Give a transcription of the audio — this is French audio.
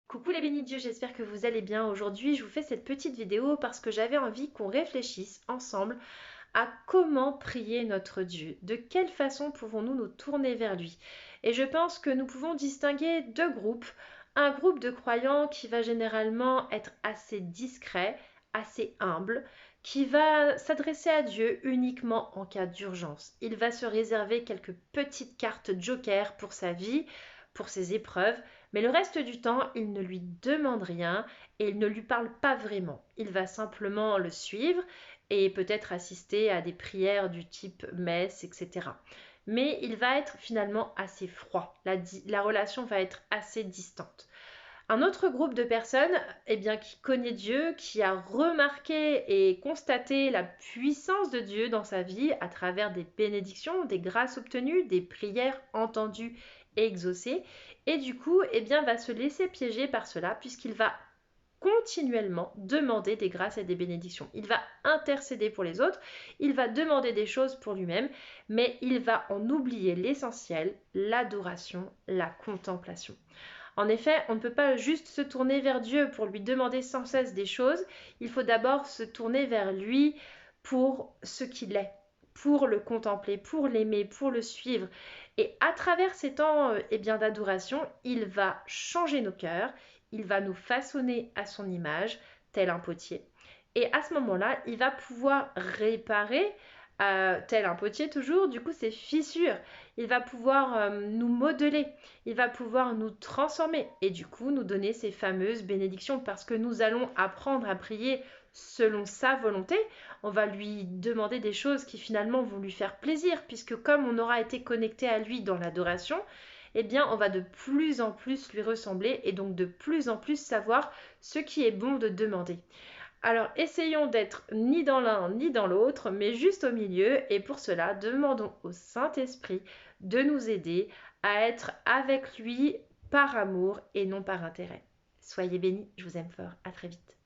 Coucou les bénis de Dieu, j'espère que vous allez bien. Aujourd'hui, je vous fais cette petite vidéo parce que j'avais envie qu'on réfléchisse ensemble à comment prier notre Dieu. De quelle façon pouvons-nous nous tourner vers lui? Et je pense que nous pouvons distinguer deux groupes. Un groupe de croyants qui va généralement être assez discret, assez humble, qui va s'adresser à Dieu uniquement en cas d'urgence. Il va se réserver quelques petites cartes joker pour sa vie, pour ses épreuves, mais le reste du temps, il ne lui demande rien et il ne lui parle pas vraiment. Il va simplement le suivre et peut-être assister à des prières du type messe, etc. Mais il va être finalement assez froid. La relation va être assez distante. Un autre groupe de personnes qui connaît Dieu, qui a remarqué et constaté la puissance de Dieu dans sa vie à travers des bénédictions, des grâces obtenues, des prières entendues et exaucées, et du coup va se laisser piéger par cela puisqu'il va continuellement demander des grâces et des bénédictions. Il va intercéder pour les autres, il va demander des choses pour lui-même, mais il va en oublier l'essentiel, l'adoration, la contemplation. En effet, on ne peut pas juste se tourner vers Dieu pour lui demander sans cesse des choses, il faut d'abord se tourner vers lui pour ce qu'il est, pour le contempler, pour l'aimer, pour le suivre. Et à travers ces temps d'adoration, il va changer nos cœurs, il va nous façonner à son image, tel un potier. Et à ce moment-là, il va pouvoir réparer, tel un potier toujours, du coup, ses fissures. Il va pouvoir nous modeler, il va pouvoir nous transformer et du coup nous donner ces fameuses bénédictions parce que nous allons apprendre à prier selon sa volonté. On va lui demander des choses qui finalement vont lui faire plaisir puisque comme on aura été connecté à lui dans l'adoration, on va de plus en plus lui ressembler et donc de plus en plus savoir ce qui est bon de demander. Alors essayons d'être ni dans l'un ni dans l'autre, mais juste au milieu, et pour cela, demandons au Saint-Esprit de nous aider à être avec lui par amour et non par intérêt. Soyez bénis, je vous aime fort, à très vite.